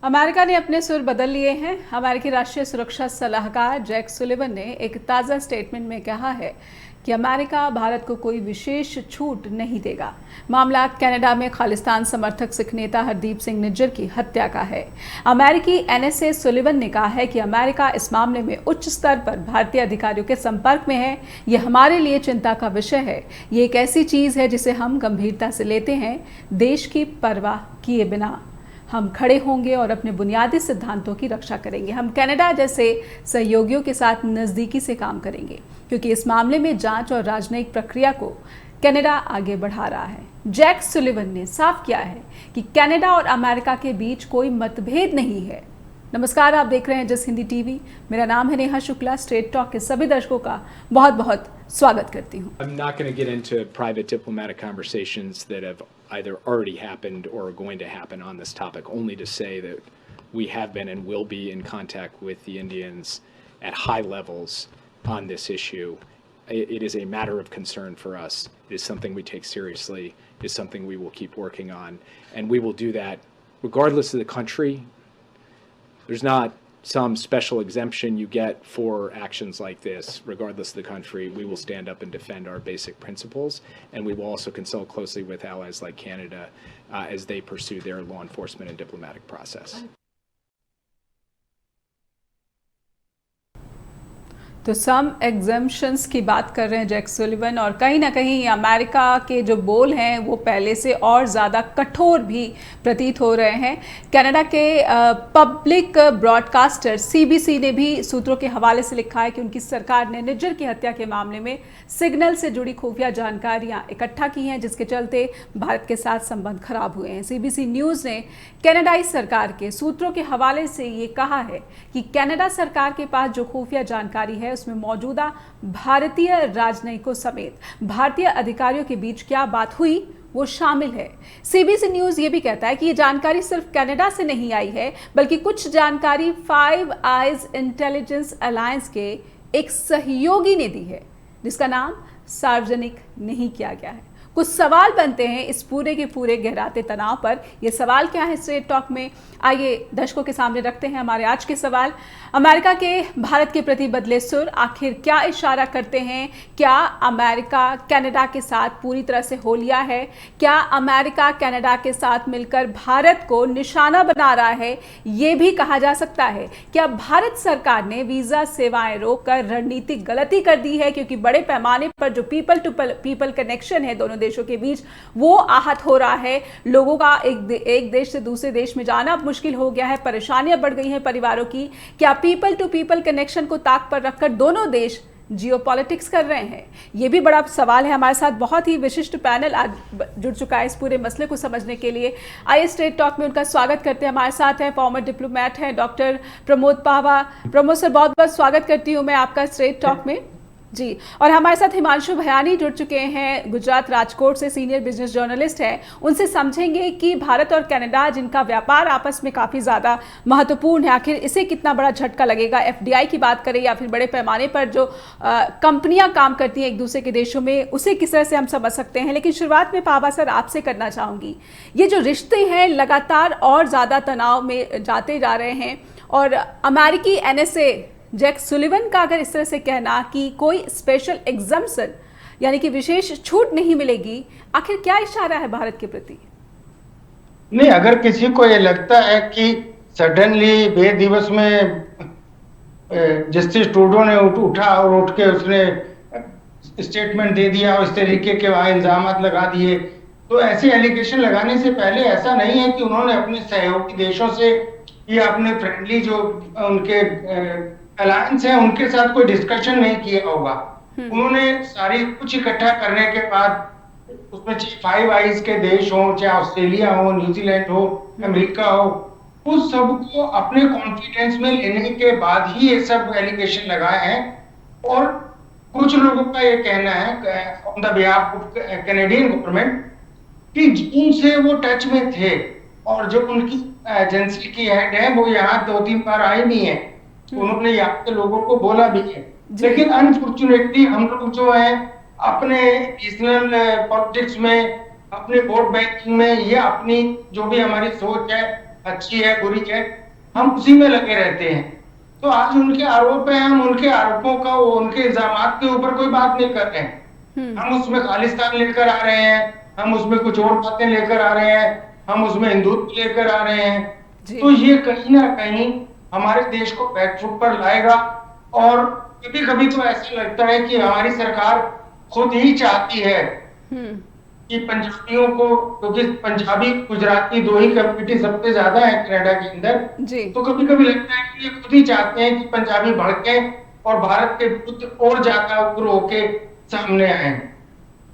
America ने अपने सुर बदल लिए हैं। अमेरिकी राष्ट्रीय सुरक्षा सलाहकार जैक सुलिवन ने एक ताज़ा स्टेटमेंट में कहा है कि अमेरिका भारत को कोई विशेष छूट नहीं देगा। मामला कनाडा में खालिस्तान समर्थक सिख नेता हरदीप सिंह निज्जर की हत्या का है। अमेरिकी एनएसए सुलिवन ने कहा है कि अमेरिका इस मामले में उच्च स्तर पर भारतीय अधिकारियों के संपर्क में है। ये हमारे लिए चिंता का विषय है। ये एक ऐसी चीज़ है जिसे हम गंभीरता से लेते हैं। देश की परवाह किए बिना हम खड़े होंगे और अपने बुनियादी सिद्धांतों की रक्षा करेंगे। हम कनाडा जैसे सहयोगियों के साथ नज़दीकी से काम करेंगे क्योंकि इस मामले में जांच और राजनयिक प्रक्रिया को कनाडा आगे बढ़ा रहा है। जैक सुलिवन ने साफ किया है कि कनाडा और अमेरिका के बीच कोई मतभेद नहीं है। नमस्कार, आप देख रहे हैं जस हिंदी टीवी। मेरा नाम है नेहा शुक्ला। स्ट्रेट टॉक के सभी दर्शकों का बहुत बहुत स्वागत करती हूँ। I'm not going to get into private diplomatic conversations that have either already happened or are going to happen on this topic, only to say that we have been and will be in contact with the Indians at high levels on this issue. It is a matter of concern for us. It is something we take seriously. It is something we will keep working on, and we will do that regardless of the country. There's not some special exemption you get for actions like this. Regardless of the country, we will stand up and defend our basic principles, and we will also consult closely with allies like Canada as they pursue their law enforcement and diplomatic process. तो सम exemptions की बात कर रहे हैं Jake Sullivan, और कहीं ना कहीं अमेरिका के जो बोल हैं वो पहले से और ज़्यादा कठोर भी प्रतीत हो रहे हैं। कनाडा के पब्लिक ब्रॉडकास्टर सीबीसी ने भी सूत्रों के हवाले से लिखा है कि उनकी सरकार ने निज्जर की हत्या के मामले में सिग्नल से जुड़ी खुफिया जानकारियां इकट्ठा की हैं, जिसके चलते भारत के साथ संबंध खराब हुए हैं। सीबीसी न्यूज़ ने कनाडाई सरकार के सूत्रों के हवाले से ये कहा है कि कनाडा सरकार के पास जो खुफिया जानकारी है उसमें मौजूदा भारतीय राजनयिकों समेत भारतीय अधिकारियों के बीच क्या बात हुई वो शामिल है। सीबीसी न्यूज़ ये भी कहता है कि ये जानकारी सिर्फ कनाडा से नहीं आई है, बल्कि कुछ जानकारी फाइव आइज इंटेलिजेंस अलायंस के एक सहयोगी ने दी है, जिसका नाम सार्वजनिक नहीं किया गया है। कुछ सवाल बनते हैं इस पूरे के पूरे गहराते तनाव पर। ये सवाल क्या है स्ट्रेट टॉक में, आइए दर्शकों के सामने रखते हैं हमारे आज के सवाल। अमेरिका के भारत के प्रति बदले सुर आखिर क्या इशारा करते हैं? क्या अमेरिका कनाडा के साथ पूरी तरह से हो लिया है? क्या अमेरिका कनाडा के साथ मिलकर भारत को निशाना बना रहा है? ये भी कहा जा सकता है क्या भारत सरकार ने वीज़ा सेवाएं रोककर रणनीतिक गलती कर दी है, क्योंकि बड़े पैमाने पर जो पीपल टू पीपल कनेक्शन है दोनों देशों के बीच वो आहत हो रहा है। लोगों का एक देश से दूसरे देश में जाना मुश्किल हो गया है, परेशानियां बढ़ गई हैं परिवारों की। क्या पीपल टू पीपल कनेक्शन को ताक पर रखकर दोनों देश जियोपॉलिटिक्स कर रहे हैं? ये भी बड़ा सवाल है। हमारे साथ बहुत ही विशिष्ट पैनल आज जुड़ चुका है इस पूरे मसले को समझने के लिए। आइए स्ट्रेट टॉक में उनका स्वागत करते हैं। हमारे साथ हैं फॉर्मर डिप्लोमेट हैं डॉक्टर प्रमोद पावा। प्रमोद सर, बहुत बहुत स्वागत करती हूँ मैं आपका स्ट्रेट टॉक में जी। और हमारे साथ हिमांशु भयानी जुड़ चुके हैं, गुजरात राजकोट से सीनियर बिजनेस जर्नलिस्ट हैं। उनसे समझेंगे कि भारत और कनाडा जिनका व्यापार आपस में काफ़ी ज़्यादा महत्वपूर्ण है, आखिर इसे कितना बड़ा झटका लगेगा। एफडीआई की बात करें या फिर बड़े पैमाने पर जो कंपनियां काम करती हैं एक दूसरे के देशों में, उसे किस तरह से हम समझ सकते हैं। लेकिन शुरुआत में पावा सर आपसे करना चाहूँगी, ये जो रिश्ते हैं लगातार और ज़्यादा तनाव में जाते जा रहे हैं, और अमेरिकी एनएसए जैक सुलिवन का अगर इस तरह से कहना कि कोई स्पेशल एग्जम्पशन यानी कि विशेष छूट नहीं मिलेगी, आखिर क्या इशारा है भारत के प्रति? नहीं, अगर किसी को ये लगता है कि सडनली बे दिवस में जस्टिस ट्रूडो ने उठा और उठ के उसने स्टेटमेंट दे दिया और इस तरीके के वहां इल्जाम लगा दिए, तो ऐसे एलिगेशन लगाने से पहले ऐसा नहीं है कि उन्होंने अपने सहयोगी देशों से या अपने फ्रेंडली जो उनके अलायंस है उनके साथ कोई डिस्कशन नहीं किया होगा। उन्होंने सारी कुछ इकट्ठा करने के बाद उसमें चाहे फाइव आइज के देश हो, चाहे ऑस्ट्रेलिया हो, न्यूजीलैंड हो, अमेरिका हो, उस सबको अपने कॉन्फिडेंस में लेने के बाद ही ये सब एलिगेशन लगाए हैं। और कुछ लोगों का ये कहना है on the behalf of Canadian government कि जून से वो टच में थे, और जो उनकी एजेंसी की हेड है वो यहाँ 2-3 बार आई नहीं है, उन्होंने यहाँ के लोगों को बोला भी है। लेकिन अनफॉर्चुनेटली हम लोग जो है अपने रीजनल पॉलिटिक्स में, अपने वोट बैंकिंग में, ये अपनी जो भी हमारी सोच है अच्छी है बुरी है, हम उसी में लगे रहते हैं। तो आज उनके आरोप है, हम उनके आरोपों का, उनके इल्जामात के ऊपर कोई बात नहीं कर रहे हैं। हम उसमें खालिस्तान लेकर आ रहे हैं, हम उसमें कुछ और बातें लेकर आ रहे हैं, हम उसमें हिंदुत्व लेकर आ रहे हैं। तो ये कहीं ना कहीं हमारे देश को बैकफुट पर लाएगा। और कभी कभी तो ऐसा लगता है कि हमारी सरकार खुद ही चाहती है कि पंजाबियों को, क्योंकि पंजाबी गुजराती दो ही कम्युनिटी सबसे ज्यादा है कनाडा के अंदर, तो कभी कभी लगता है कि ये खुद ही चाहते हैं कि पंजाबी भड़के और भारत के विरुद्ध और ज्यादा उग्र होके सामने आए।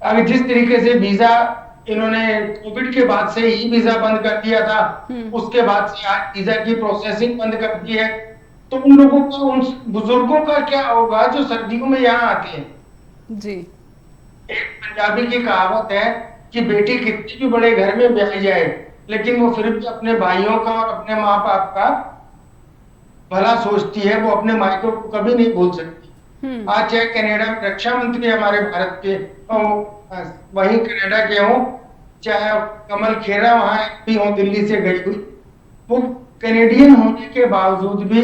अगर जिस तरीके से वीजा इन्होंने कोविड के बाद से ही वीजा बंद कर दिया था, उसके बाद से आज वीजा की प्रोसेसिंग बंद कर दी है, तो उन लोगों का, उन बुजुर्गों का क्या होगा जो सर्दियों में यहाँ आते हैं। जी। एक पंजाबी की कहावत है कि बेटी कितनी भी बड़े घर में ब्याही जाए, लेकिन वो फिर भी अपने भाइयों का और अपने माँ बाप का भला सोचती है, वो अपने मायकों को कभी नहीं भूल सकती। आज चाहे कनाडा में रक्षा मंत्री हमारे भारत के वहीं कनाडा के हों, चाहे कमल खेरा वहां एमपी हो दिल्ली से गई हुई, वो कैनेडियन होने के बावजूद भी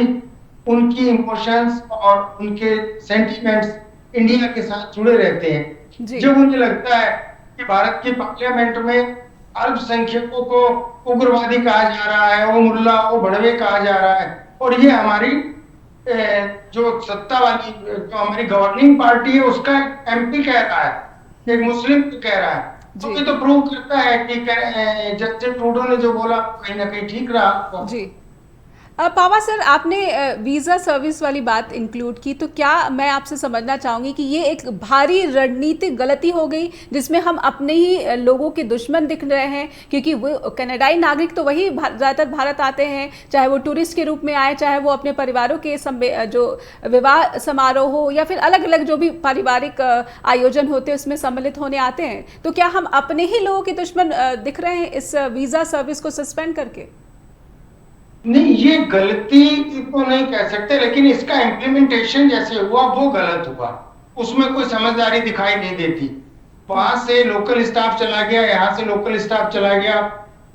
उनकी इमोशंस और उनके सेंटिमेंट्स इंडिया के साथ जुड़े रहते हैं। जब मुझे लगता है कि भारत की पार्लियामेंट में अल्पसंख्यकों को उग्रवादी कहा जा रहा है, वो मुल्ला वो भड़वे कहा जा रहा है, और ये हमारी जो सत्ता वाली, जो हमारी गवर्निंग पार्टी है, उसका एमपी कह रहा है, एक मुस्लिम कह रहा है, तो ये तो प्रूव करता है कि जस्टिन ट्रूडो ने जो बोला कहीं ना कहीं ठीक रहा। जी। पावा सर, आपने वीज़ा सर्विस वाली बात इंक्लूड की, तो क्या मैं आपसे समझना चाहूँगी कि ये एक भारी रणनीतिक गलती हो गई जिसमें हम अपने ही लोगों के दुश्मन दिख रहे हैं? क्योंकि वो कनाडाई नागरिक तो वही ज़्यादातर भारत आते हैं, चाहे वो टूरिस्ट के रूप में आए, चाहे वो अपने परिवारों के जो विवाह समारोह हो या फिर अलग अलग जो भी पारिवारिक आयोजन होते हैं उसमें सम्मिलित होने आते हैं। तो क्या हम अपने ही लोगों के दुश्मन दिख रहे हैं इस वीज़ा सर्विस को सस्पेंड करके? नहीं, ये गलती तो नहीं कह सकते, लेकिन इसका इम्प्लीमेंटेशन जैसे हुआ वो गलत हुआ, उसमें कोई समझदारी दिखाई नहीं देती। वहां से लोकल स्टाफ चला गया, यहाँ से लोकल स्टाफ चला गया।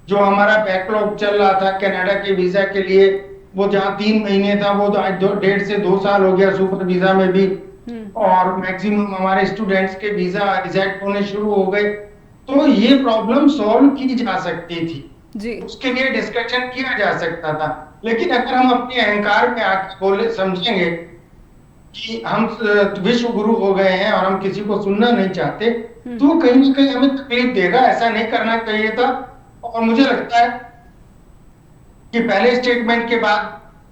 जो हमारा बैकलॉग चल रहा था कनाडा के वीजा के लिए, वो जहाँ 3 महीने था वो 1.5 से 2 साल हो गया सुपर वीजा में भी, और मैक्सिमम हमारे स्टूडेंट्स के वीजा रिजेक्ट होने शुरू हो गए। तो ये प्रॉब्लम सॉल्व की जा सकती थी जी, उसके लिए डिस्कशन किया जा सकता था। लेकिन अगर हम अपने अहंकार में आके बोले समझेंगे कि हम विश्व गुरु हो गए हैं और हम किसी को सुनना नहीं चाहते, तो कहीं ना कहीं हमें तकलीफ देगा। ऐसा नहीं करना चाहिए था। और मुझे लगता है कि पहले स्टेटमेंट के बाद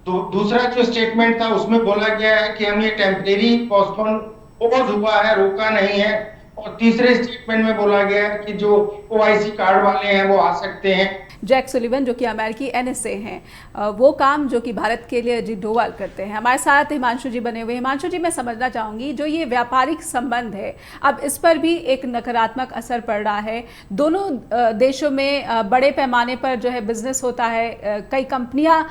दूसरा जो स्टेटमेंट था उसमें बोला गया है कि हम ये टेम्परेरी पोस्टपोन पोज हुआ है, रोका नहीं है। और तीसरे स्टेटमेंट में बोला गया है कि जो ओआईसी कार्ड वाले हैं वो आ सकते हैं। जैक सुलिवन जो कि अमेरिकी एनएसए हैं, वो काम जो कि भारत के लिए अजीत डोवाल करते हैं। हमारे साथ हिमांशु जी बने हुए। हिमांशु जी, मैं समझना चाहूँगी जो ये व्यापारिक संबंध है, अब इस पर भी एक नकारात्मक असर पड़ रहा है। दोनों देशों में बड़े पैमाने पर जो है बिजनेस होता है। कई कंपनियां,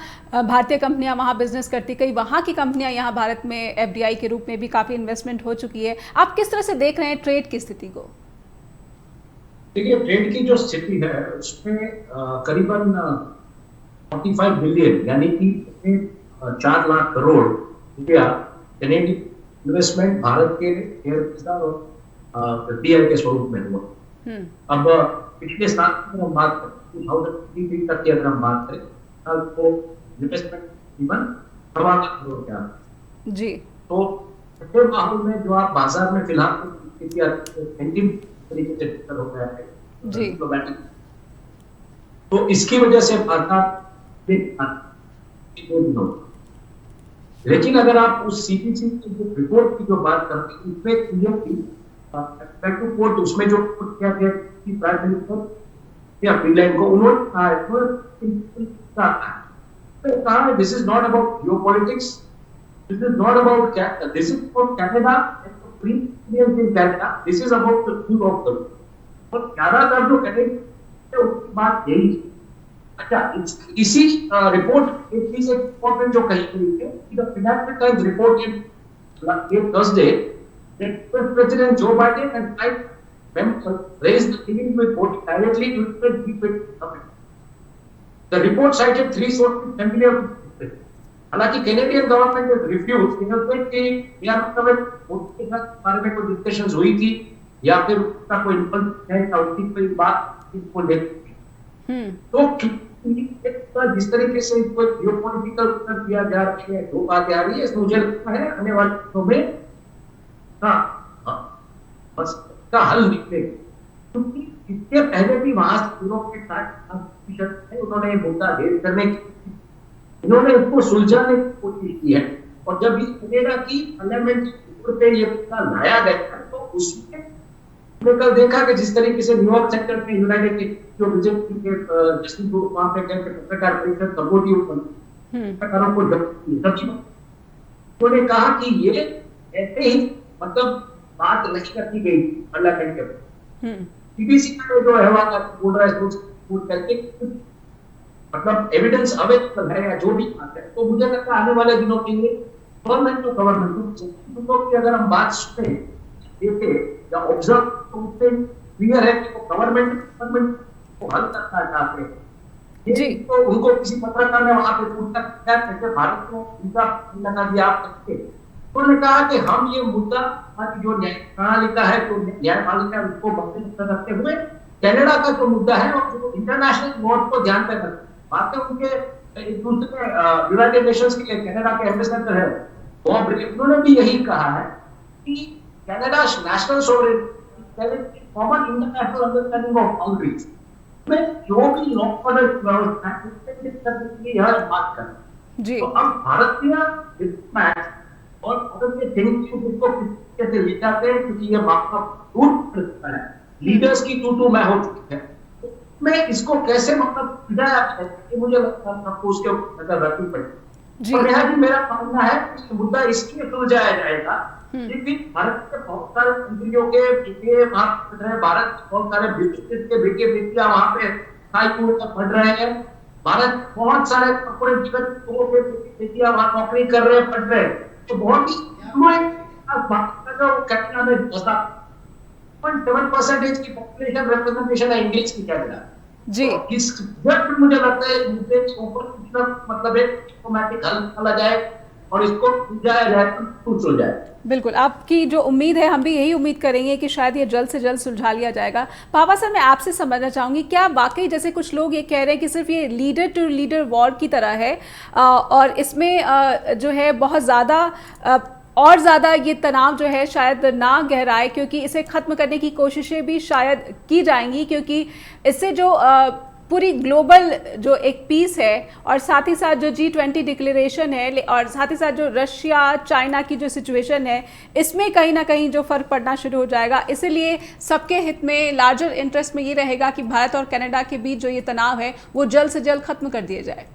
भारतीय कंपनियां वहाँ बिजनेस करती, कई वहाँ की कंपनियां यहाँ भारत में एफडीआई के रूप में भी काफ़ी इन्वेस्टमेंट हो चुकी है। आप किस तरह से देख रहे हैं ट्रेड की स्थिति को? देखिए, ट्रेड की जो स्थिति है उसमें करीबन 45 बिलियन यानी कि 4 लाख करोड़ रुपया कैनेडियन इन्वेस्टमेंट भारत के और पीआई के स्वरूप में हुआ। अब पिछले साल की हम बात करें, 2023 तक की अगर हम बात करें तो इन्वेस्टमेंट करीबन 4 लाख करोड़ का जी। तो माहौल में जो आप बाजार में फिलहाल तरीके से हो गया है डिप्लोमेटिक, तो इसकी वजह से बाजार लेकिन अगर आप उस सीपीसी की जो रिपोर्ट की जो बात करते हैं उसमें क्लियर थी कोर्ट, उसमें जो किया गया कि प्राइम मिनिस्टर या फिनलैंड को उन्होंने कहा this is not about geopolitics, this is not about Canada, this is for Canada free experience in Canada, this is about the view of the world. और ज्यादातर जो कनेक्ट उसकी बात यही। अच्छा, इसी रिपोर्ट एक चीज इम्पोर्टेंट जो कही गई है कि the financial times report in Thursday that president Joe Biden and prime member raised the limit with voting directly to the The report cited 3 sources familiar with this. हालांकि कैनेडियन गवर्नमेंट ने refuse कि या मतलब उसके साथ बारे में कोई डिस्कशंस हुई थी या फिर उसका कोई इन्वॉल्वमेंट है या उसकी कोई बात इसको लेकर तो जिस तरीके से इसको जियोपॉलिटिकल उत्तर दिया जा रहा है, दो बातें आ रही है, मुझे लगता है आने वाले दिनों में बस का हल निकलेगा, क्योंकि इसके पहले भी वहां से यूरोप के साथ उन्होंने मुद्दा ढेर करने की, इन्होंने इसको सुलझाने की कोशिश की है। और जब इस कनाडा की पार्लियामेंट पे ये मुद्दा लाया गया तो उसमें कल देखा कि जिस तरीके से न्यूयॉर्क सेक्टर में यूनाइटेड जो बीजेपी के जस्टिस वहां पे पत्रकार परिषद कमेटी पत्रकारों को उन्होंने कहा कि ये ऐसे ही मतलब बात नहीं करती गई पार्लियामेंट के। सीबीसी का जो है वहां बोल रहा है मतलब एविडेंस अवेलेबल है या जो भी बात है, तो मुझे लगता है आने वाले दिनों के लिए गवर्नमेंट की अगर हम बात सुने देखे या ऑब्जर्व तो उससे क्लियर है कि वो गवर्नमेंट को हल करना चाहते हैं जी। तो उनको किसी पत्रकार ने वहां पे पूछा कैसे भारत को उनका लगा दिया आप करके, उन्होंने कहा कि हम ये मुद्दा जो न्याय प्रणालिका है तो न्यायपालिका उसको मद्देनजर रखते हुए कनाडा का जो मुद्दा है और जो इंटरनेशनल लॉ को ध्यान में रखते बातें उनके एक दूसरे यूनाइटेड नेशंस के कनाडा के एम्बेसडर है उन्होंने भी यही कहा है कि Canada national sovereignty common international understanding of boundaries में जो भी लॉ ऑर्डर व्यवस्था है उसके करने के लिए यह बात कर जी। तो हम भारतीय डिप्लोमैट और भारत के थिंकिंग को किस तरीके से ले जाते हैं, क्योंकि ये मामला दूर पड़ता है, लीडर्स की तू मैं हो चुकी है, मैं इसको कैसे मतलब मुझे लगता है आपको उसके नजर रखनी पड़ेगी। और यह भी मेरा मानना है कि मुद्दा इसलिए सुलझाया जाएगा क्योंकि भारत के बहुत सारे कंट्रियों के बेटे वहां पढ़ रहे हैं, भारत बहुत सारे बिजनेस के बेटे बेटियां वहां पे हाई कोर्ट तक पढ़ रहे हैं, भारत बहुत सारे कॉर्पोरेट जगत के बेटियां वहां नौकरी कर रहे हैं, पढ़ रहे हैं, तो बहुत ही कनाडा में 7% की पॉपुलेशन रिप्रेजेंटेशन है इंग्लिश की कनाडा जी। तो इस मुझे लगता है मुद्दे के ऊपर मतलब एक डिप्लोमेटिक हल निकाला जाए और इसको सुलझाया जाए तो खुश हो जाए। बिल्कुल, आपकी जो उम्मीद है हम भी यही उम्मीद करेंगे कि शायद ये जल्द से जल्द सुलझा लिया जाएगा। पापा सर, मैं आपसे समझना चाहूँगी, क्या वाकई जैसे कुछ लोग ये कह रहे हैं कि सिर्फ ये लीडर टू लीडर वॉर की तरह है और इसमें जो है बहुत ज़्यादा और ज़्यादा ये तनाव जो है शायद ना गहराए, क्योंकि इसे ख़त्म करने की कोशिशें भी शायद की जाएंगी, क्योंकि इससे जो पूरी ग्लोबल जो एक पीस है और साथ ही साथ जो G20 डिक्लेरेशन है और साथ ही साथ जो रशिया चाइना की जो सिचुएशन है इसमें कहीं ना कहीं जो फ़र्क पड़ना शुरू हो जाएगा। इसलिए सबके हित में, लार्जर इंटरेस्ट में ये रहेगा कि भारत और कनाडा के बीच जो ये तनाव है वो जल्द से जल्द ख़त्म कर दिया जाए।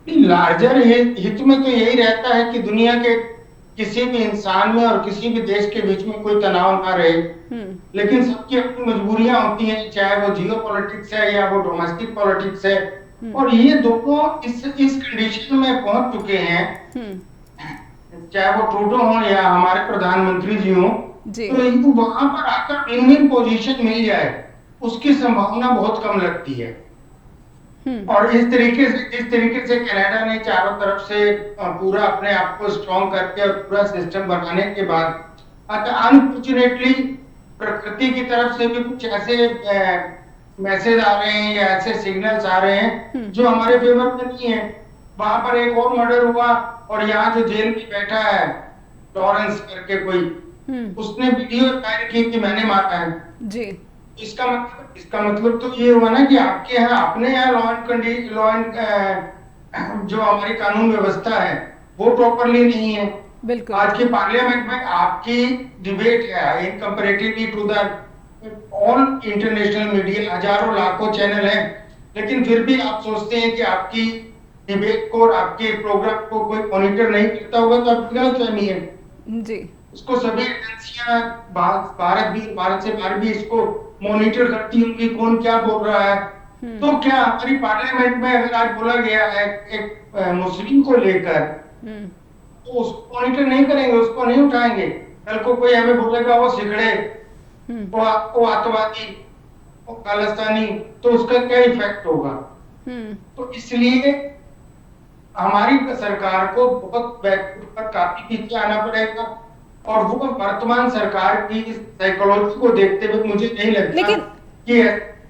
लार्जर हित में तो यही रहता है कि दुनिया के किसी भी इंसान में और किसी भी देश के बीच में कोई तनाव ना रहे, लेकिन सबकी अपनी मजबूरियां होती हैं, चाहे वो जियो पॉलिटिक्स है या वो डोमेस्टिक पॉलिटिक्स है, और ये दोनों इस कंडीशन में पहुंच चुके हैं, चाहे वो ट्रूडो हो या हमारे प्रधानमंत्री जी हो, तो वहां पर आकर विन विन पोजीशन मिल जाए उसकी संभावना बहुत कम लगती है। और इस तरीके से कनाडा ने चारों तरफ से पूरा अपने आप को स्ट्रॉन्ग करके और पूरा सिस्टम बनाने के बाद अनफॉर्चुनेटली प्रकृति की तरफ से भी कुछ ऐसे मैसेज आ रहे हैं या ऐसे सिग्नल्स आ रहे हैं जो हमारे फेवर में नहीं है। वहां पर एक और मर्डर हुआ और यहाँ जो जेल में बैठा है लॉरेंस करके कोई, उसने वीडियो दायर की कि मैंने मारा है जी। इसका मतलब तो ये हुआ ना कि आपके यहाँ अपने यहाँ लॉ एंड जो हमारी कानून व्यवस्था है वो प्रॉपरली नहीं है। बिल्कुल, आज के पार्लियामेंट में आपकी डिबेट है in comparatively to the all international media, हजारों लाखों चैनल हैं, लेकिन फिर भी आप सोचते हैं कि आपकी डिबेट को और आपके प्रोग्राम को कोई मॉनिटर नहीं करता होगा, तो आपकी गलतफहमी है जी। इसको सभी एजेंसियां भारत से बाहर भी इसको मॉनिटर करती होंगी कौन क्या बोल रहा है। तो क्या हमारी पार्लियामेंट में अगर आज बोला गया है एक मुस्लिम को लेकर, तो उसको मॉनिटर नहीं करेंगे, उसको नहीं उठाएंगे, कल को कोई हमें बोलेगा वो सिगड़े, वो आतंकवादी, वो खालिस्तानी, तो उसका क्या इफेक्ट होगा। तो इसलिए हमारी सरकार को बहुत बैकफुट पर काफी पीछे आना पड़ेगा, और वो वर्तमान सरकार की साइकोलॉजी को देखते हुए मुझे नहीं लगता लेकिन कि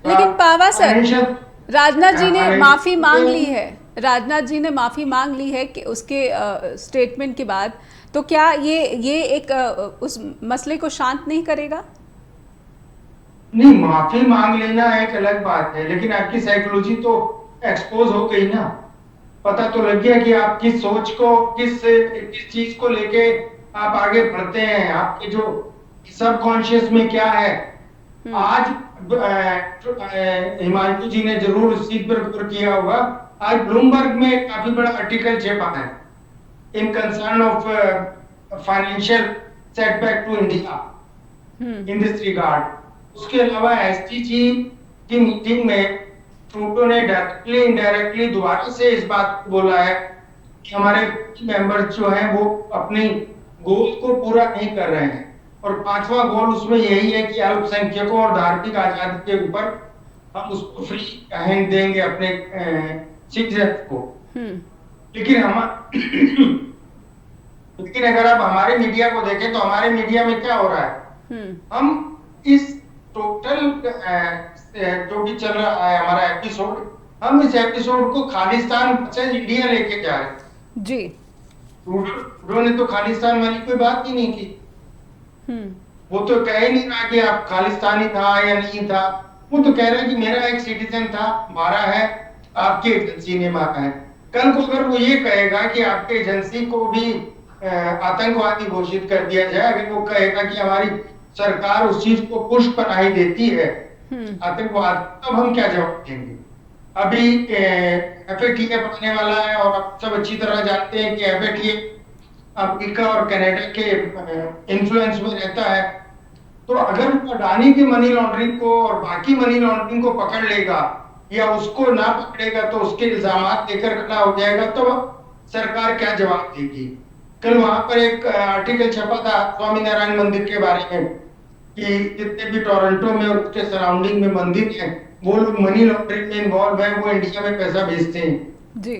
लेकिन पावा सर, फाइनेंशियल राजनाथ जी ने फाइनेंशियल- माफी मांग ली है, राजनाथ जी ने माफी मांग ली है कि उसके स्टेटमेंट के बाद, तो क्या ये एक उस मसले को शांत नहीं करेगा? नहीं, माफी मांग लेना एक अलग बात है, लेकिन आपकी साइकोलॉजी तो एक्सपोज हो गई ना। पता तो लग गया कि आप किस सोच को, किस किस चीज को लेके आप आगे बढ़ते हैं, आपके जो सबकॉन्शियस में क्या है। आज हिमांशु जी ने जरूर उस चीज पर गौर किया होगा, आज ब्लूमबर्ग में एक काफी बड़ा आर्टिकल छपा है in concern of financial setback to India in this regard. उसके अलावा एसडीजी की मीटिंग में ट्रूडो ने डायरेक्टली इनडायरेक्टली दोबारा से इस बात को बोला है कि हमारे मेंबर्स जो हैं वो अपनी गोल को पूरा नहीं कर रहे हैं, और 5वां गोल उसमें यही है कि अल्पसंख्यकों और धार्मिक आजादी के ऊपर हम उसको फ्री हैंड देंगे अपने सिटीजन को। लेकिन लेकिन अगर आप हमारे मीडिया को देखें तो हमारे मीडिया में क्या हो रहा है, हम इस टोटल जो भी चल रहा है हमारा एपिसोड, हम इस एपिसोड को खालिस्तान वर्सेस इंडिया लेके जा रहे हैं जी। ट्रूडो ने तो खालिस्तान वाली कोई बात ही नहीं की। वो तो कह ही नहीं रहा कि आप खालिस्तानी था या नहीं था, वो तो कह रहा है कि मेरा एक सिटीजन था, मारा है, आपकी एजेंसी ने मारा है। कल को अगर वो ये कहेगा कि आपके एजेंसी को भी आतंकवादी घोषित कर दिया जाए, अगर वो कहेगा कि हमारी सरकार उस चीज को पुष्प बनाई देती है आतंकवाद, तब हम क्या जवाब देंगे? अभी एफएटीएफ आने वाला है, और आप सब अच्छी तरह जानते हैं कि एफएटीएफ अमेरिका और कनाडा के इन्फ्लुएंस में रहता है। तो अगर अडानी की मनी लॉन्ड्रिंग को और बाकी मनी लॉन्ड्रिंग को पकड़ लेगा या उसको ना पकड़ेगा तो उसके इल्जामात लेकर खड़ा हो जाएगा, तो सरकार क्या जवाब देगी? कल वहां पर एक आर्टिकल छपा था स्वामीनारायण मंदिर के बारे में कि जितने भी टोरंटो में और उसके सराउंडिंग में मंदिर हैं, वो लोग मनी लॉन्ड्रिंग में इन्वॉल्व हैं, वो इंडिया में पैसा भेजते हैं जी।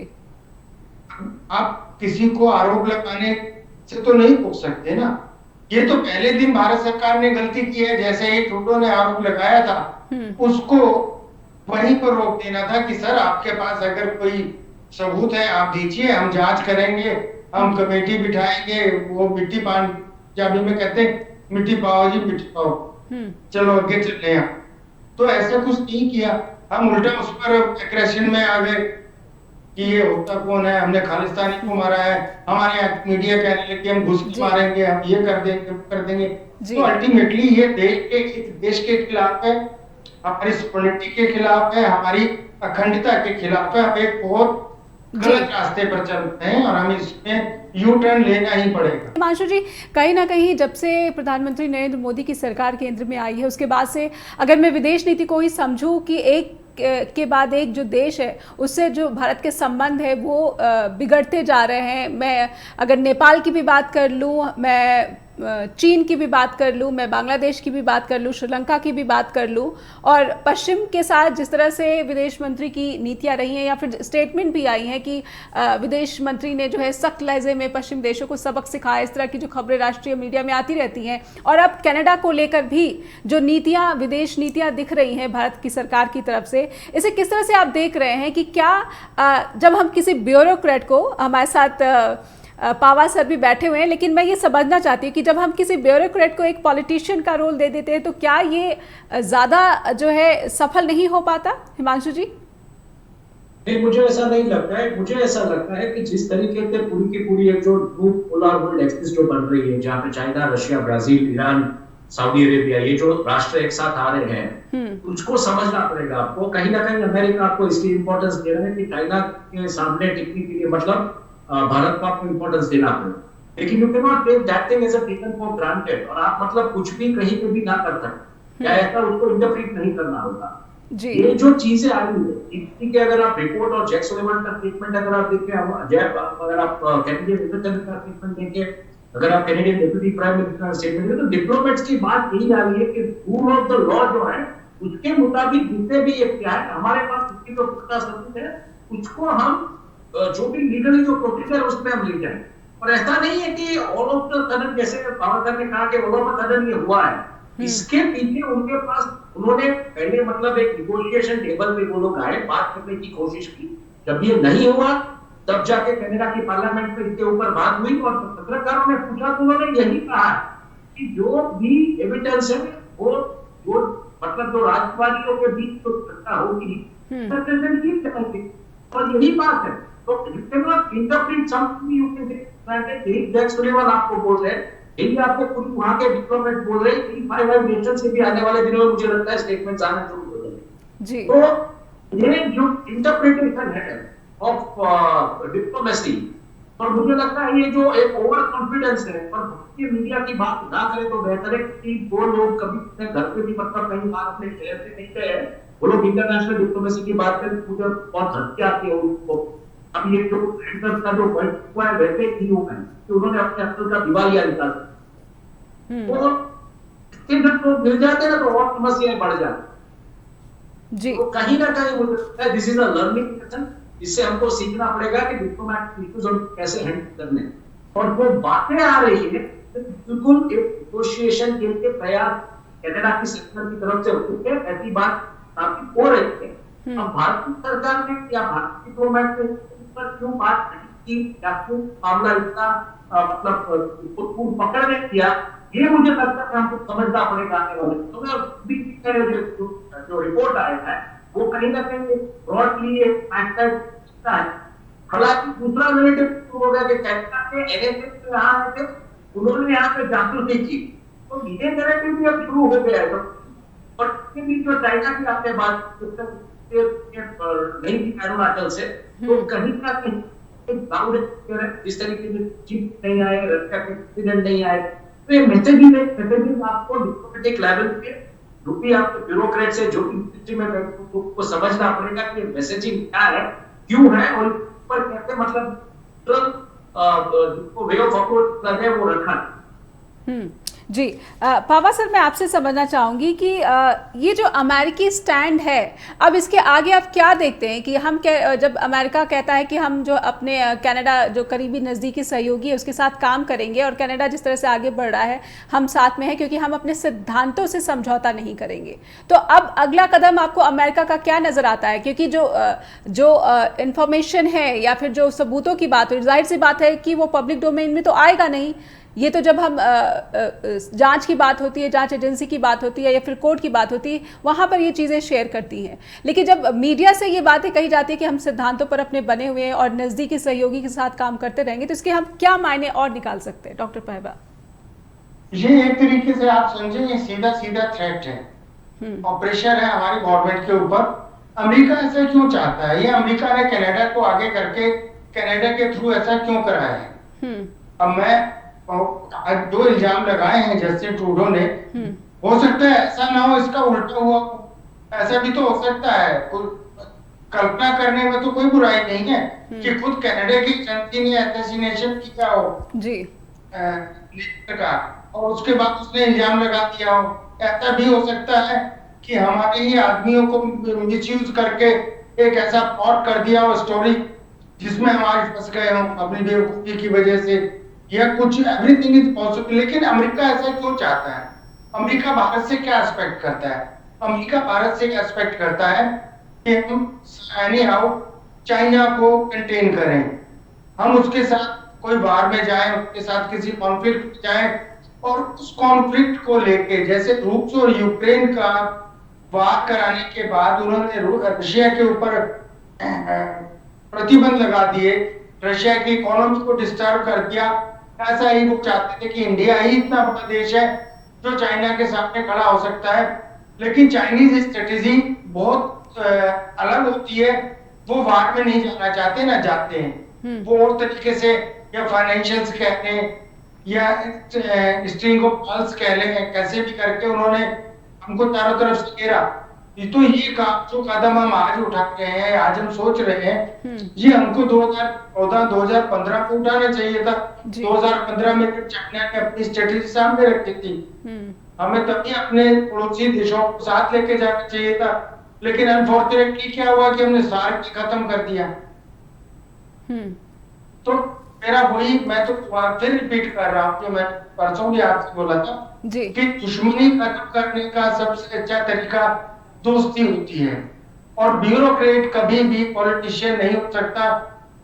आप किसी को आरोप लगाने से तो नहीं रोक सकते ना। ये तो पहले दिन भारत सरकार ने गलती की है, जैसे ही ट्रूडो ने आरोप लगाया था उसको वहीं पर रोक देना था कि सर आपके पास अगर कोई सबूत है आप दीजिए, हम जांच करेंगे, हम कमेटी बिठाएंगे, वो मिट्टी पंजाबी में कहते हैं मिट्टी पाओ जी मिट्टी पाओ, चलो आगे चलते हैं। तो ऐसा कुछ नहीं किया, हम उल्टा उस पर एग्रेशन में आ गए कि ये होता कौन है, हमने खालिस्तानी को मारा है, हमारे यहाँ मीडिया कहने लगे हम घुस के मारेंगे, हम ये कर देंगे वो कर देंगे। तो अल्टीमेटली ये देश के खिलाफ है, हमारी सॉलिडिटी के खिलाफ है, हमारी अखंडता के खिलाफ है। हम एक बहुत गलत रास्ते पर चलते हैं और हमें इसमें यू टर्न लेना ही पड़ेगा। हिमांशु जी, कहीं ना कहीं जब से प्रधानमंत्री नरेंद्र मोदी की सरकार केंद्र में आई है उसके बाद से अगर मैं विदेश नीति को ही समझूं कि एक के बाद एक जो देश है उससे जो भारत के संबंध है वो बिगड़ते जा रहे हैं। मैं अगर नेपाल की भी बात कर लूँ, मैं चीन की भी बात कर लूँ, मैं बांग्लादेश की भी बात कर लूँ, श्रीलंका की भी बात कर लूँ, और पश्चिम के साथ जिस तरह से विदेश मंत्री की नीतियाँ रही हैं या फिर स्टेटमेंट भी आई हैं कि विदेश मंत्री ने जो है सख्त लहजे में पश्चिम देशों को सबक सिखाया, इस तरह की जो खबरें राष्ट्रीय मीडिया में आती रहती हैं। और अब कनाडा को लेकर भी जो नीतियाँ, विदेश नीतियाँ दिख रही हैं भारत की सरकार की तरफ से, इसे किस तरह से आप देख रहे हैं कि क्या जब हम किसी ब्यूरोक्रेट को, हमारे साथ पावा सर भी बैठे हुए हैं, लेकिन मैं ये समझना चाहती हूँ कि जब हम किसी ब्यूरोक्रेट को एक पॉलिटिशियन का रोल दे देते हैं तो क्या ये ज़्यादा जो है सफल नहीं हो पाता? हिमांशु जी? नहीं, मुझे ऐसा नहीं लगता है। मुझे ऐसा लगता है कि जिस तरीके से पूरी की पूरी एक जो पोलर वर्ल्ड एक्सिस जो बन रही है, जहाँ पे China, Russia, Brazil, Iran, Saudi Arabia, ये जो राष्ट्र एक साथ आ रहे हैं, उसको समझना पड़ेगा आपको। कहीं ना कहीं अमेरिका आपको इसकी इंपॉर्टेंस दे रहा है कि चाइना के सामने टिकने के लिए मतलब भारत को आपको इंपॉर्टेंस देना पड़ेगा, लेकिन you can not take that thing as a taken for granted. और आप मतलब कुछ भी कहीं पे भी ना कर सकते, क्या ऐसा उसको इंटरप्रेट नहीं करना होगा। ये जो चीजें आई है, इतनी के अगर आप रिपोर्ट और जैक सुलिवन का स्टेटमेंट अगर आप देखें, अगर आप कैनेडियन रिप्रेजेंटेटिव का स्टेटमेंट देखें, अगर आप कैनेडियन डिप्टी प्राइम मिनिस्टर का स्टेटमेंट देखें, तो डिप्लोमेट्स की बात यही आ रही है कि रूल ऑफ द लॉ जो है उसके मुताबिक जितने भी एफआईआर है हमारे पास उसकी जो पुख्ता सबूत है, उसको हम जो भी लीगली जो प्रोसीजर उसमें हम ले जाएं। और ऐसा नहीं है कि ऑल ऑफ द सडन, जैसे बाबा सर ने कहा कि ऑल ऑफ द सडन ये हुआ है, इसके पीछे उनके पास उन्होंने पहले मतलब एक निगोशिएशन टेबल पे वो लोग आए, बात करने की कोशिश की। जब ये नहीं हुआ तब जाके कनाडा की पार्लियामेंट में इसके ऊपर बात हुई और पत्रकारों ने पूछा तो उन्होंने यही कहा कि जो भी एविडेंस है वो जो मतलब जो राष्ट्रवादियों के बीच जो चर्चा होगी और यही बात है। तो interpret something you can say जैक सुलेमान आपको बोल रहे हैं, यही आपको पूरी वहां के डिप्लोमेट बोल रहे हैं कि 5 नेशन से भी आने वाले दिनों में मुझे लगता है स्टेटमेंट्स आने शुरू हो जाएंगे जी। तो ये जो इंटरप्रिटेशन है ऑफ डिप्लोमेसी, और मुझे लगता है ये जो एक ओवर कॉन्फिडेंस है, और भारतीय मीडिया की बात ना करें तो बेहतर है कि वो लोग कभी अपने घर पे भी मतलब कहीं बाहर अपने शहर से नहीं गए हैं, वो लोग इंटरनेशनल डिप्लोमेसी की बात करें मुझे बहुत हंसी आती है उनको। अब ये जो एंकर का जो वर्ड हुआ है वैसे ही हुआ है कि उन्होंने अपने अक्ल का दिवालिया निकाला, तो इसके जब तो मिल जाते हैं ना तो और समस्याएं बढ़ जाती जी। तो कहीं ना कहीं मुझे लगता है this is a learning lesson, इससे हमको सीखना पड़ेगा कि डिप्लोमैटिक इश्यूज हम कैसे हैंडल करने। और जो बातें आ रही है बिल्कुल एक नेगोशिएशन के लिए प्रयास कनाडा की सरकार की तरफ से होते हैं, ऐसी बात काफी हो रही है। अब भारतीय सरकार ने या भारतीय डिप्लोमेट ने पर क्यों बात नहीं की या क्यों मामला इतना मतलब पकड़ में किया, ये मुझे लगता है हमको समझना पड़ेगा आने वाले। तो मैं जो रिपोर्ट आया है वो कहीं ना कहीं ब्रॉडली एक फैक्टर है। हालांकि दूसरा नेगेटिव हो गया कि कनाडा के एनएसएस से यहाँ आए थे, उन्होंने यहाँ पे जासूसी की, तो ये नेगेटिव भी अब शुरू हो गया है। और इसके भी जो चाइना की आपने बात नहीं थी अरुणाचल से, तो कहीं ना कहीं जिस तरीके से चीफ नहीं आए, रशिया के प्रेसिडेंट नहीं आए, तो ये मैसेजिंग आपको डिप्लोमेटिक लेवल पे जो भी आपके ब्यूरोक्रेट से जो भी में को समझना पड़ेगा कि मैसेजिंग क्या है, क्यों है, और पर कैसे मतलब जिसको वे ऑफ अप्रोच है वो रखा जी। पावा सर, मैं आपसे समझना चाहूँगी कि ये जो अमेरिकी स्टैंड है, अब इसके आगे आप क्या देखते हैं कि हम जब अमेरिका कहता है कि हम जो अपने कनाडा जो करीबी नज़दीकी सहयोगी है उसके साथ काम करेंगे, और कनाडा जिस तरह से आगे बढ़ रहा है हम साथ में हैं क्योंकि हम अपने सिद्धांतों से समझौता नहीं करेंगे, तो अब अगला कदम आपको अमेरिका का क्या नज़र आता है? क्योंकि जो इंफॉर्मेशन है या फिर जो सबूतों की बात हो, जाहिर सी बात है कि वो पब्लिक डोमेन में तो आएगा नहीं। ये तो जब हम जांच की बात होती है, जांच एजेंसी की बात होती है या फिर कोर्ट की बात होती है, वहाँ पर ये चीज़ें शेयर करती हैं। लेकिन जब मीडिया से ये बातें कही जाती है कि हम सिद्धांतों पर अपने बने हुए हैं और नज़दीकी सहयोगी के साथ काम करते रहेंगे, तो इसके हम क्या मायने और निकाल सकते हैं? डॉक्टर पहबा, ये एक तरीके से आप समझे ये सीधा सीधा थ्रेट है और प्रेशर है हमारी गवर्नमेंट के ऊपर। अमेरिका ऐसा क्यों चाहता है? ये अमेरिका ने कनाडा को आगे करके कनाडा के थ्रू ऐसा क्यों कराया है? अब मैं जो इल्जाम लगाए हैं जस्टिन ट्रूडो ने, हो सकता है ऐसा ना हो, इसका उल्टा हुआ, ऐसा भी तो हो सकता है। कल्पना करने में तो कोई बुराई नहीं है कि खुद कनाडा की जनता ने असैसिनेशन किया हो जी का, और उसके बाद उसने इल्जाम लगा दिया हो। ऐसा भी हो सकता है कि हमारे ही आदमियों को मिसयूज करके एक ऐसा प्लॉट कर दिया हो स्टोरी जिसमें हमारे फंस गए हो अपनी बेवकूफी की वजह से, या कुछ। Everything is possible. लेकिन अमेरिका ऐसा क्यों चाहता है? अमेरिका भारत से क्या एक्सपेक्ट करता है? अमेरिका भारत से क्या एक्सपेक्ट करता है कि हम एनी हाउ चाइना को कंटेन करें, हम उसके साथ कोई वार में जाएं, उसके साथ किसी कॉन्फ्लिक्ट में जाएं, और उस कॉन्फ्लिक्ट को लेके, जैसे रूस और यूक्रेन का वार कराने के बाद उन्होंने रशिया के ऊपर प्रतिबंध लगा दिए, रशिया की इकोनॉमी को डिस्टर्ब कर दिया, ऐसा ही वो चाहते थे कि इंडिया ही इतना बड़ा देश है जो चाइना के सामने खड़ा हो सकता है। लेकिन चाइनीज स्ट्रेटेजी बहुत अलग होती है, वो वार में नहीं जाना चाहते, ना जाते हैं। वो और तरीके से या फाइनेंशियल्स कहते हैं या स्ट्रिंग ऑफ पॉल्स कह लें, कैसे भी करके उन्होंने हमको चारों तरफ से घेरा। तो ये जो कदम हम आज उठा रहे हैं, आज हम सोच रहे हैं, ये हमको 2014-2015 को उठाना चाहिए था। 2015 में चाइना ने अपनी स्ट्रेटेजी सामने रखी थी, हमें तभी अपने पड़ोसी देशों को साथ लेके जाना चाहिए था, लेकिन अनफॉर्चुनेटली क्या हुआ कि हमने सार्क ही खत्म कर दिया। हम्म। तो मेरा वही, मैं तो फिर रिपीट कर रहा हूँ कि मैं परसों भी आपसे बोला था जी। कि दुश्मनी खत्म करने का सबसे अच्छा तरीका दोस्ती होती है। और ब्यूरोक्रेट कभी भी पॉलिटिशियन नहीं हो सकता,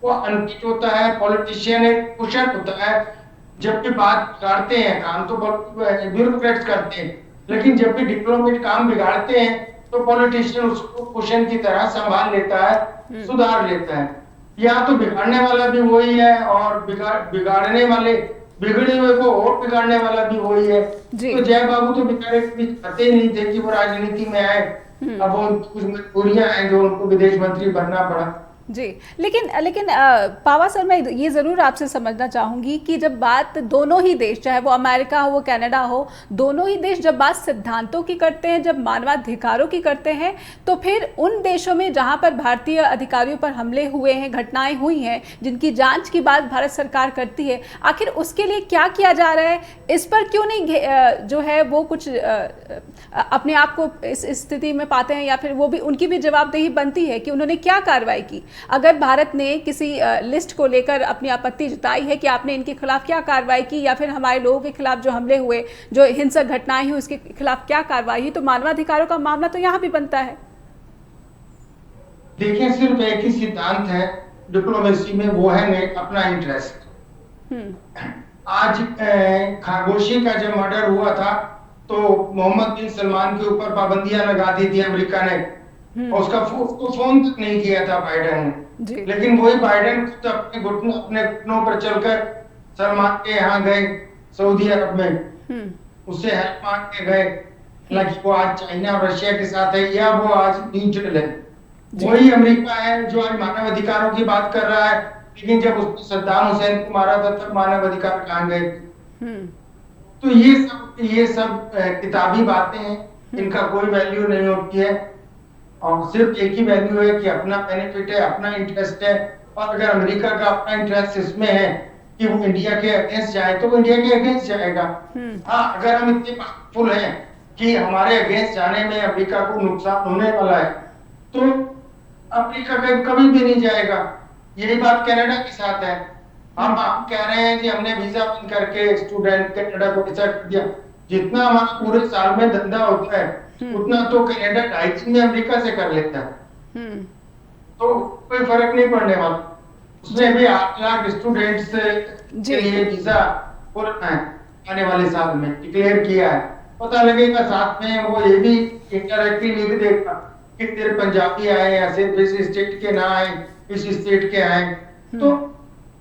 वो अनफिट होता है। पॉलिटिशियन एक कुशन होता है, जब भी बात बिगाड़ते हैं काम तो ब्यूरोक्रेट्स करते हैं, लेकिन जब भी डिप्लोमेट काम बिगाड़ते हैं तो पॉलिटिशियन उसको कुशन की तरह संभाल लेता है, सुधार लेता है। यहाँ तो बिगाड़ने वाला भी वही है और बिगाड़ने वाले बिगड़े हुए को और बिगाड़ने वाला भी वही है। जी। तो जय बाबू तो बेचारे कभी चाहते ही नहीं थे कि वो राजनीति में आए, अब वो कुछ मजबूरियां हैं जो उनको विदेश मंत्री बनना पड़ा। जी। लेकिन लेकिन पावा सर, मैं ये ज़रूर आपसे समझना चाहूँगी कि जब बात दोनों ही देश, चाहे वो अमेरिका हो वो कनाडा हो, दोनों ही देश जब बात सिद्धांतों की करते हैं, जब मानवाधिकारों की करते हैं, तो फिर उन देशों में जहाँ पर भारतीय अधिकारियों पर हमले हुए हैं, घटनाएं हुई हैं, जिनकी जांच की बात भारत सरकार करती है, आखिर उसके लिए क्या किया जा रहा है? इस पर क्यों नहीं जो है वो कुछ अपने आप को इस स्थिति में पाते हैं, या फिर वो भी, उनकी भी जवाबदेही बनती है कि उन्होंने क्या कार्रवाई की? अगर भारत ने किसी लिस्ट को लेकर अपनी आपत्ति जताई है कि आपने इनके खिलाफ क्या कार्रवाई की, या फिर हमारे लोगों के खिलाफ जो हमले हुए, जो हिंसक घटनाएं हुई, उसके खिलाफ क्या कार्रवाई हुई, तो मानवाधिकारों का मामला तो यहाँ भी बनता है। देखिए, सिर्फ एक ही सिद्धांत है डिप्लोमेसी में, वो है अपना इंटरेस्ट। आज खरगोशी का जब मर्डर हुआ था तो मोहम्मद बिन सलमान के ऊपर पाबंदियां लगा दी थी अमेरिका ने, और उसको फोन तक नहीं किया था बाइडेन ने। लेकिन वही बाइडेन खुद अपने घुटनों पर चलकर सलमान के यहाँ गए सऊदी अरब में, उससे हेल्प मांग के गए। हालांकि वो आज चाइना और रशिया के साथ है, या वो आज न्यूट्रल है। वही अमेरिका है जो आज मानव अधिकारों की बात कर रहा है, लेकिन जब उसने सद्दाम हुसैन को मारा था तब मानव अधिकार कहाँ गए? तो ये सब किताबी बातें हैं, इनका कोई वैल्यू नहीं होती है। और सिर्फ एक ही वैल्यू है कि अपना बेनिफिट है, अपना इंटरेस्ट है। और अगर अमेरिका का अपना इंटरेस्ट इसमें है कि वो इंडिया के अगेंस्ट जाए तो वो इंडिया के अगेंस्ट जाएगा। हाँ, अगर हम इतने पावरफुल हैं कि हमारे अगेंस्ट जाने में अमेरिका को नुकसान होने वाला है तो अमेरिका कभी भी नहीं जाएगा। यही बात कनाडा के साथ है। हम कह रहे हैं कि हमने वीजा बंद करके स्टूडेंट कनाडा को वीजा कर दिया, जितना हमारा पूरे साल में धंधा होता है उतना तो कनाडा 2.5 दिन में अमेरिका से कर लेता है। तो कोई फर्क नहीं पड़ने वाला। उसने भी 8 लाख स्टूडेंट्स के लिए वीजा आने वाले साल में डिक्लेयर किया है। पता लगेगा साथ में वो ये भी इंटरैक्टिव लिख देगा कि तेरे पंजाबी आए या सिर्फ इस स्टेट के ना आए, इस स्टेट के आए। तो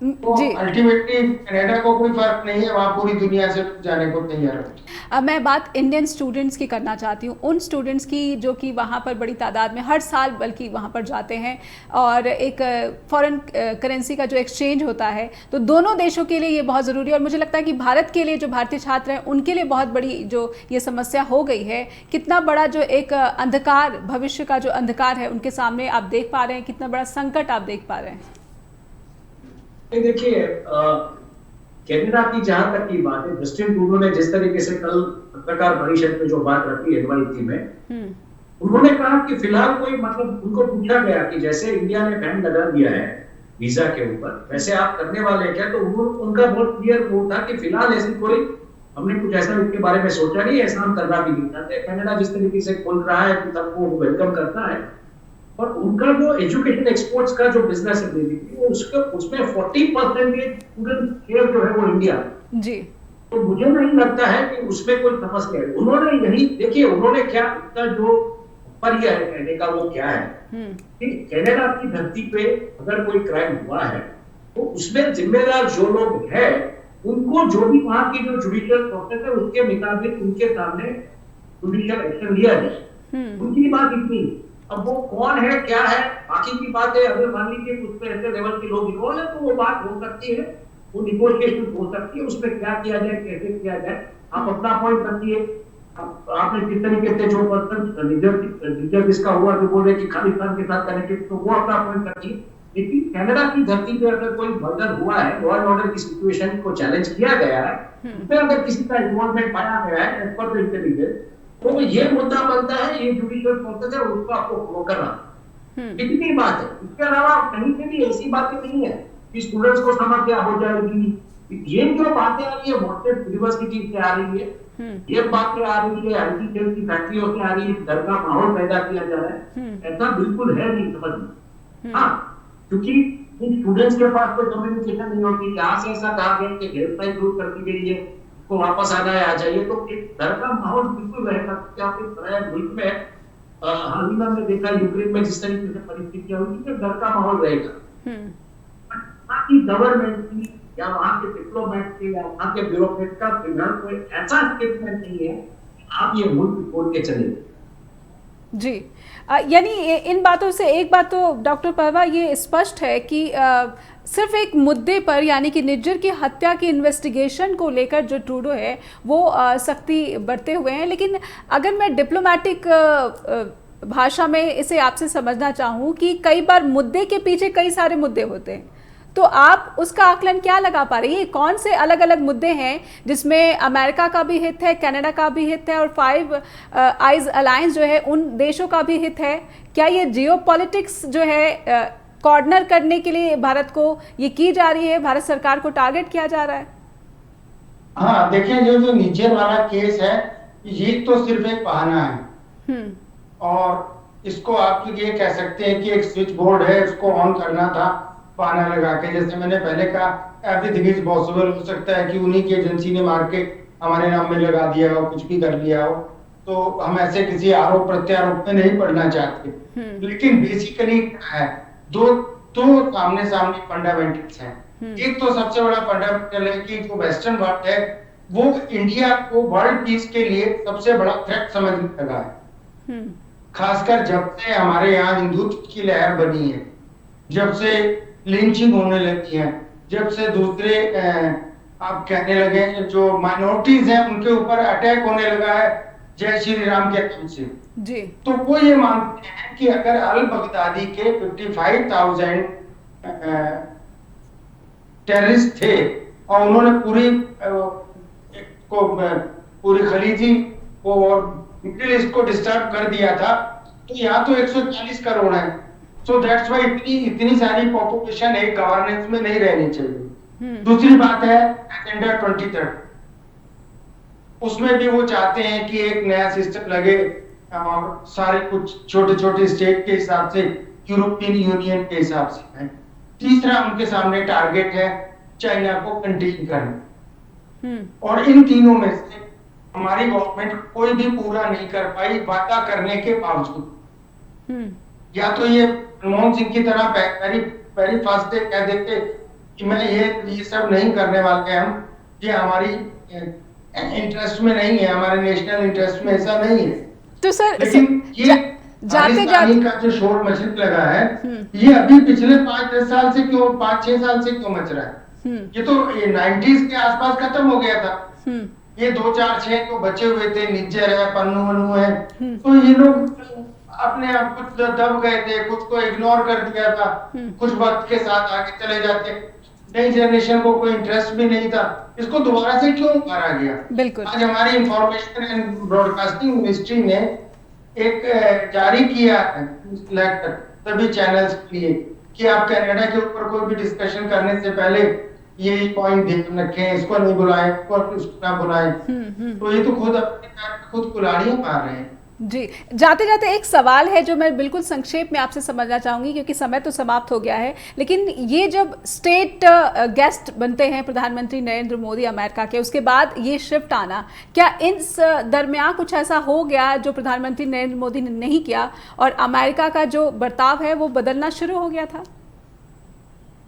अल्टीमेटली कनाडा को कोई फर्क नहीं है, वहाँ पूरी दुनिया से जाने को तैयार है। अब मैं बात इंडियन स्टूडेंट्स की करना चाहती हूँ, उन स्टूडेंट्स की जो कि वहाँ पर बड़ी तादाद में हर साल बल्कि वहाँ पर जाते हैं, और एक फॉरेन करेंसी का जो एक्सचेंज होता है, तो दोनों देशों के लिए ये बहुत ज़रूरी है। और मुझे लगता है कि भारत के लिए जो भारतीय छात्र हैं उनके लिए बहुत बड़ी जो ये समस्या हो गई है, कितना बड़ा जो एक अंधकार, भविष्य का जो अंधकार है उनके सामने आप देख पा रहे हैं, कितना बड़ा संकट आप देख पा रहे हैं। देखिए, कनाडा की जहां तक की बात है, जस्टिन ट्रूडो ने जिस तरीके से कल पत्रकार परिषद में जो बात रखी NYT में, उन्होंने कहा कि फिलहाल कोई, मतलब उनको पूछा गया कि जैसे इंडिया ने बैन लगा दिया है वीजा के ऊपर, वैसे आप करने वाले क्या? तो उनका बहुत क्लियर वो था कि फिलहाल ऐसी कोई, हमने कुछ ऐसा इसके बारे में सोचा नहीं, ऐसा हम करना भी नहीं चाहते। कनाडा जिस तरीके से खोल रहा है कि सबको वेलकम करता है, और उनका जो एजुकेशन एक्सपोर्ट्स का जो बिजनेस है बेसिकली, उसमें 40% स्टूडेंट शेयर जो है वो इंडिया जी। तो मुझे नहीं लगता है कि उसमें कोई समस्या है। उन्होंने यही, देखिए उन्होंने क्या, उसका जो परिया है कहने का वो क्या है कि कनाडा की धरती पे अगर कोई क्राइम हुआ है तो उसमें जिम्मेदार जो लोग हैं उनको, जो भी वहां की जो जुडिशियल प्रोसेस है उसके मुताबिक उनके सामने जुडिशियल एक्शन लिया जाए। उनकी बात इतनी। अब वो कौन है क्या है बाकी की बात है। अगर मान लीजिए कुछ पे ऐसे लेवल के लोग इन्वॉल्व है तो वो बात हो सकती है, वो निगोशिएशन हो सकती है, उसमें क्या किया जाए, कैसे किया जाए, आप अपना पॉइंट रखिए। आपने किस तरीके से जो पर्सन रिजर्व इसका हुआ जो बोल रहे कि खालिस्तान के साथ कनेक्टेड, तो वो अपना पॉइंट रखिए। लेकिन कनाडा की धरती पे अगर कोई मर्डर हुआ है, लॉ एंड ऑर्डर की सिचुएशन को चैलेंज किया गया है, उसमें अगर किसी का इन्वॉल्वमेंट पाया गया है एज पर द इंटेलिजेंस, तो ये मुद्दा बनता है, ये जुडिशियल प्रोसेस है, उसको आपको फॉलो करना। इतनी बात है। इसके अलावा कहीं पे भी ऐसी बातें नहीं है कि स्टूडेंट्स को समस्या हो जाएगी। ये जो बातें आ रही है व्हाट्सएप यूनिवर्सिटी से आ रही है, ये बातें आ रही है आईटी सेल की फैक्ट्रियों से आ रही है, डर का माहौल पैदा किया जा रहा है, ऐसा बिल्कुल है नहीं, समझ में। हाँ, क्योंकि इन स्टूडेंट्स के पास कोई कम्युनिकेशन नहीं होती, यहाँ से ऐसा कहा गया कि हेल्पलाइन दूर कर दी गई है, को वापस आना है, आ जाइए, तो एक डर का माहौल बिल्कुल रहेगा। क्या आपके मुल्क में हाल ही में हमने देखा यूक्रेन में जिस तरीके से परिस्थितियां हुई थी, डर का माहौल रहेगा। बाकी गवर्नमेंट की या वहां के डिप्लोमेट के या वहां के ब्यूरोक्रेट का फिलहाल कोई ऐसा स्टेटमेंट नहीं है कि आप ये मुल्क छोड़ के चले जी। यानी इन बातों से एक बात तो डॉक्टर पहवा ये स्पष्ट है कि सिर्फ एक मुद्दे पर यानी कि निज्जर की हत्या की इन्वेस्टिगेशन को लेकर जो ट्रूडो है वो सख्ती बरते हुए हैं, लेकिन अगर मैं डिप्लोमेटिक भाषा में इसे आपसे समझना चाहूँ कि कई बार मुद्दे के पीछे कई सारे मुद्दे होते हैं, तो आप उसका आकलन क्या लगा पा रही है? कौन से अलग अलग मुद्दे हैं जिसमें अमेरिका का भी हित है, कनाडा का भी हित है और फाइव आइज अलायंस जो है उन देशों का भी हित है? क्या ये जियोपॉलिटिक्स जो है कॉर्नर करने के लिए भारत को ये की जा रही है, भारत सरकार को टारगेट किया जा रहा है? हाँ, देखिए, जो निज्जर वाला केस है ये तो सिर्फ एक बहाना है, और इसको आप ये कह सकते हैं कि एक स्विच बोर्ड है, उसको ऑन करना था बहाना लगा के। जैसे मैंने पहले कहा, एवरीथिंग इज पॉसिबल, हो सकता है कि उन्हीं की एजेंसी ने मार के हमारे नाम में लगा दिया हो, कुछ भी कर लिया हो, तो हम ऐसे किसी आरोप प्रत्यारोप में नहीं पड़ना चाहते। लेकिन बेसिकली है दो सामने सामने फंडामेंटल्स हैं। एक तो सबसे बड़ा फंडामेंटल है कि जो वेस्टर्न वर्ल्ड है वो इंडिया को वर्ल्ड पीस के लिए सबसे बड़ा थ्रेट समझने लगा है, खासकर जब से हमारे यहाँ हिंदुत्व की लहर बनी है, जब से लिंचिंग होने लगी है, जब से दूसरे आप कहने लगे जो माइनॉरिटीज हैं उनके ऊपर अटैक होने लगा है जय श्री राम के नाम से जी। तो वो ये मानते हैं कि अगर अल बगदादी के 55,000 टेररिस्ट थे और उन्होंने पूरी खलीजी को और मिडिल ईस्ट को डिस्टर्ब कर दिया था, तो यहाँ तो 140 करोड़ है, सो दैट्स व्हाई इतनी सारी पॉपुलेशन एक गवर्नेंस में नहीं रहनी चाहिए। दूसरी बात है एजेंडा 2030, उसमें भी वो चाहते हैं कि एक नया सिस्टम लगे और सारे कुछ छोटे छोटे स्टेट के हिसाब से, यूरोपियन यूनियन के हिसाब से है। तीसरा उनके सामने टारगेट है चाइना को कंटेन करना, और इन तीनों में से हमारी गवर्नमेंट कोई भी पूरा नहीं कर पाई वादा करने के बावजूद। या तो ये मनमोहन सिंह की तरह पहली फर्स्ट डे कह देते कि मैं ये सब नहीं करने वाले हैं, हम ये हमारी इंटरेस्ट में नहीं है, हमारे नेशनल इंटरेस्ट में ऐसा नहीं है। तो सर लेकिन ये जाते का जो शोर मचने लगा है ये अभी पिछले 5-10 साल से क्यों, 5-6 साल से क्यों मच रहा है? ये तो 90s के आसपास खत्म हो गया था। ये 2-4-6 तो बचे हुए थे, निज्जर है, पन्नू वन्नू है, तो ये लोग अपने आप कुछ दब गए थे, कुछ को इग्नोर कर दिया था, कुछ वक्त के साथ आगे चले जाते, नई जनरेशन को कोई इंटरेस्ट भी नहीं था, इसको दोबारा से क्यों मारा गया? बिल्कुल। आज हमारी इंफॉर्मेशन एंड ब्रॉडकास्टिंग मिनिस्ट्री ने एक जारी किया लेटर सभी चैनल्स के लिए कि आप कनाडा के ऊपर कोई भी डिस्कशन करने से पहले ये पॉइंट ध्यान रखें, इसको नहीं बुलाएं, इसको ना बुलाएं। तो ये तो खुद अपने खुद कुल्हाड़ियां मार रहे हैं जी। जाते जाते एक सवाल है जो मैं बिल्कुल संक्षेप में आपसे समझना चाहूंगी क्योंकि समय तो समाप्त हो गया है, लेकिन ये जब स्टेट गेस्ट बनते हैं प्रधानमंत्री नरेंद्र मोदी अमेरिका के, उसके बाद ये शिफ्ट आना, क्या इस दरमियान कुछ ऐसा हो गया जो प्रधानमंत्री नरेंद्र मोदी ने नहीं किया और अमेरिका का जो बर्ताव है वो बदलना शुरू हो गया था?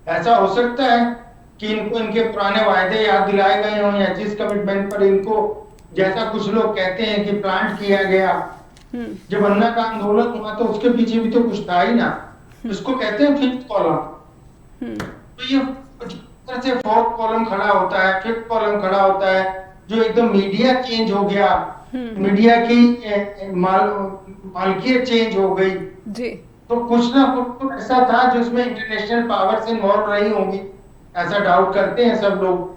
ऐसा हो सकता है कि इनको इनके पुराने वायदे याद दिलाए गए हों या जिस कमिटमेंट पर इनको, जैसा कुछ लोग कहते हैं कि प्लांट किया गया, जब अन्ना का आंदोलन हुआ तो उसके पीछे भी तो कुछ था ही ना, इसको कहते हैं फिफ्थ कॉलम। तो ये तरह से फोर्थ कॉलम खड़ा होता है, फिफ्थ कॉलम खड़ा होता है, जो एकदम मीडिया चेंज हो गया, मीडिया की मालकियत चेंज हो गई जी। तो कुछ ना कुछ तो ऐसा था जिसमें इंटरनेशनल पावर्स इन्वॉल्व रही होंगी, ऐसा डाउट करते हैं सब लोग।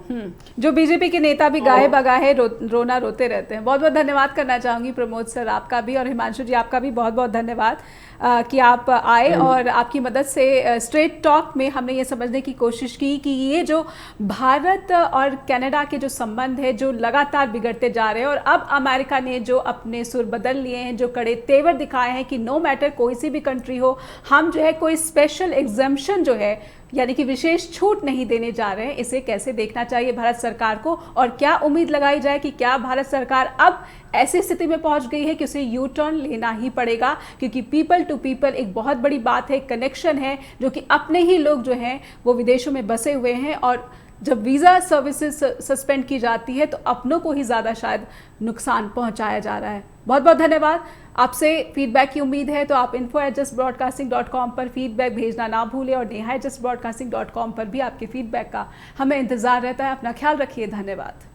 जो बीजेपी के नेता भी तो गाहे बगाहे रोना रोते रहते हैं। बहुत बहुत धन्यवाद करना चाहूँगी प्रमोद सर आपका भी, और हिमांशु जी आपका भी बहुत बहुत धन्यवाद कि आप आए और आपकी मदद से स्ट्रेट टॉक में हमने ये समझने की कोशिश की कि ये जो भारत और कनाडा के जो संबंध है जो लगातार बिगड़ते जा रहे हैं, और अब अमेरिका ने जो अपने सुर बदल लिए हैं, जो कड़े तेवर दिखाए हैं कि नो मैटर कोई सी भी कंट्री हो, हम जो है कोई स्पेशल एग्जम्पशन जो है यानी कि विशेष छूट नहीं देने जा रहे हैं। इसे कैसे देखना चाहिए भारत सरकार को, और क्या उम्मीद लगाई जाए कि क्या भारत सरकार अब ऐसी स्थिति में पहुंच गई है कि उसे यू टर्न लेना ही पड़ेगा, क्योंकि पीपल टू पीपल एक बहुत बड़ी बात है, कनेक्शन है, जो कि अपने ही लोग जो हैं वो विदेशों में बसे हुए हैं, और जब वीज़ा सर्विसेज सस्पेंड की जाती है तो अपनों को ही ज़्यादा शायद नुकसान पहुंचाया जा रहा है। बहुत बहुत धन्यवाद। आपसे फीडबैक की उम्मीद है तो आप info@justbroadcasting.com पर फीडबैक भेजना ना भूलें, और neha@justbroadcasting.com पर भी आपके फीडबैक का हमें इंतज़ार रहता है। अपना ख्याल रखिए। धन्यवाद।